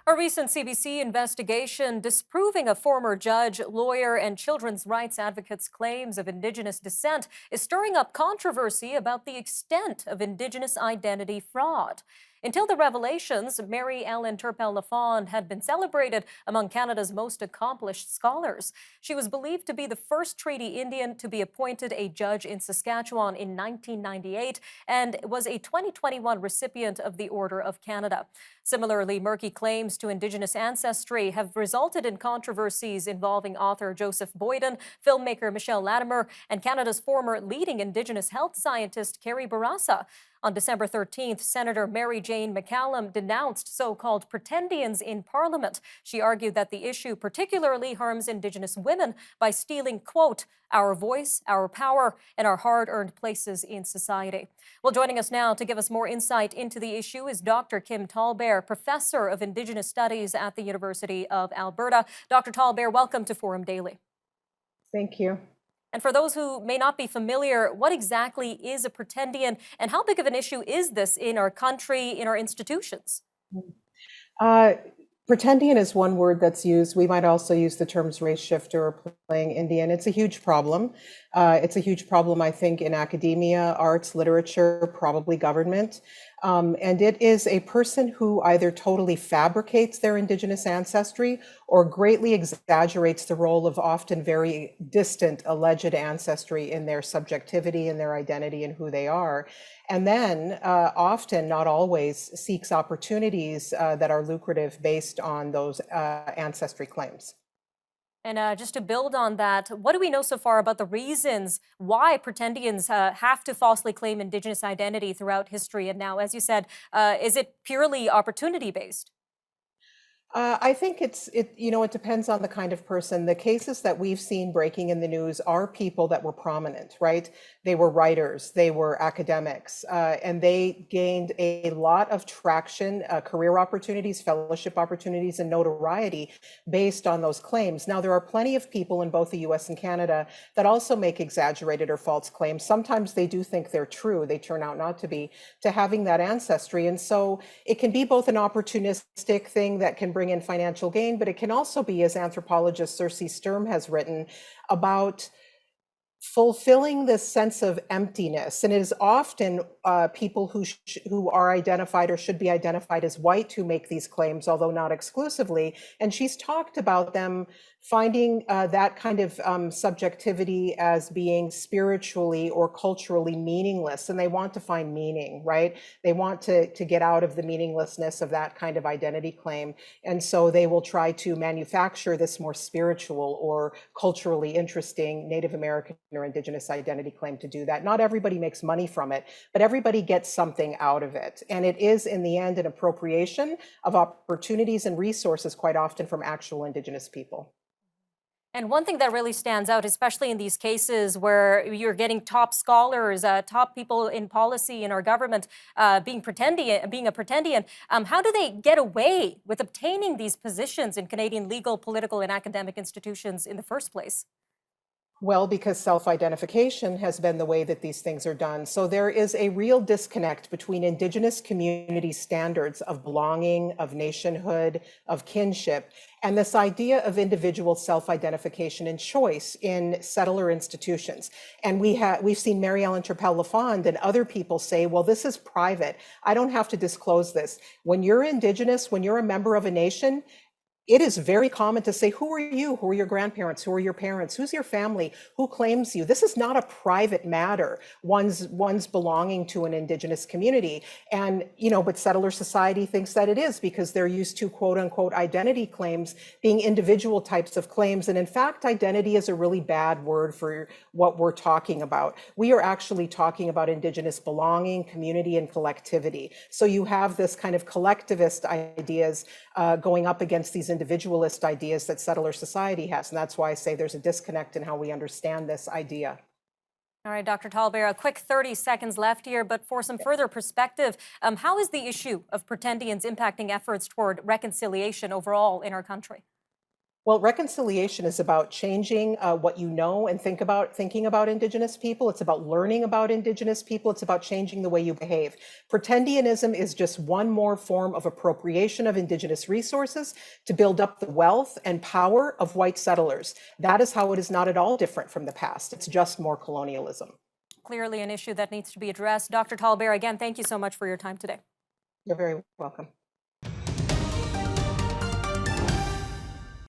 A recent CBC investigation disproving a former judge, lawyer, and children's rights advocate's claims of Indigenous descent is stirring up controversy about the extent of Indigenous identity fraud. Until the revelations, Mary Ellen Turpel-Lafond had been celebrated among Canada's most accomplished scholars. She was believed to be the first Treaty Indian to be appointed a judge in Saskatchewan in 1998 and was a 2021 recipient of the Order of Canada. Similarly, murky claims to Indigenous ancestry have resulted in controversies involving author Joseph Boyden, filmmaker Michelle Latimer, and Canada's former leading Indigenous health scientist Carrie Barassa. On December 13th, Senator Mary Jane McCallum denounced so-called Pretendians in Parliament. She argued that the issue particularly harms Indigenous women by stealing, quote, our voice, our power, and our hard-earned places in society. Well, joining us now to give us more insight into the issue is Dr. Kim TallBear, Professor of Indigenous Studies at the University of Alberta. Dr. TallBear, welcome to Forum Daily. Thank you. And for those who may not be familiar, what exactly is a pretendian and how big of an issue is this in our country, in our institutions? Pretendian is one word that's used. We might also use the terms race shifter or playing Indian. It's a huge problem. It's a huge problem, I think, in academia, arts, literature, probably government. And it is a person who either totally fabricates their Indigenous ancestry or greatly exaggerates the role of often very distant alleged ancestry in their subjectivity and their identity and who they are. And then often, not always, seeks opportunities that are lucrative based on those ancestry claims. And just to build on that, what do we know so far about the reasons why pretendians have to falsely claim Indigenous identity throughout history? And now, as you said, is it purely opportunity-based? I think it depends on the kind of person. The cases that we've seen breaking in the news are people that were prominent, right? They were writers, they were academics, and they gained a lot of traction, career opportunities, fellowship opportunities, and notoriety based on those claims. Now, there are plenty of people in both the US and Canada that also make exaggerated or false claims. Sometimes they do think they're true, they turn out not to be, to having that ancestry. And so it can be both an opportunistic thing that can bring in financial gain, but it can also be, as anthropologist Cersei Sturm has written, about fulfilling this sense of emptiness. And it is often people who are identified or should be identified as white who make these claims, although not exclusively. And she's talked about them finding that kind of subjectivity as being spiritually or culturally meaningless. And they want to find meaning, right? They want to get out of the meaninglessness of that kind of identity claim. And so they will try to manufacture this more spiritual or culturally interesting Native American or Indigenous identity claim to do that. Not everybody makes money from it, but everybody gets something out of it. And it is, in the end, an appropriation of opportunities and resources, quite often from actual Indigenous people. And one thing that really stands out, especially in these cases where you're getting top scholars, top people in policy in our government being a pretendian, how do they get away with obtaining these positions in Canadian legal, political, and academic institutions in the first place? Well, because self-identification has been the way that these things are done. So there is a real disconnect between Indigenous community standards of belonging, of nationhood, of kinship, and this idea of individual self-identification and choice in settler institutions. And we've seen Mary Ellen Turpel-Lafond and other people say, well, this is private. I don't have to disclose this. When you're Indigenous, when you're a member of a nation, it is very common to say, who are you? Who are your grandparents? Who are your parents? Who's your family? Who claims you? This is not a private matter, one's belonging to an Indigenous community. And, but settler society thinks that it is because they're used to quote unquote identity claims being individual types of claims. And in fact, identity is a really bad word for what we're talking about. We are actually talking about Indigenous belonging, community, and collectivity. So you have this kind of collectivist ideas going up against these individualist ideas that settler society has. And that's why I say there's a disconnect in how we understand this idea. All right, Dr. TallBear, a quick 30 seconds left here, but for some further perspective, how is the issue of pretendians impacting efforts toward reconciliation overall in our country? Well, reconciliation is about changing what you know and thinking about Indigenous people. It's about learning about Indigenous people. It's about changing the way you behave. Pretendianism is just one more form of appropriation of Indigenous resources to build up the wealth and power of white settlers. That is how it is not at all different from the past. It's just more colonialism. Clearly an issue that needs to be addressed. Dr. TallBear, again, thank you so much for your time today. You're very welcome.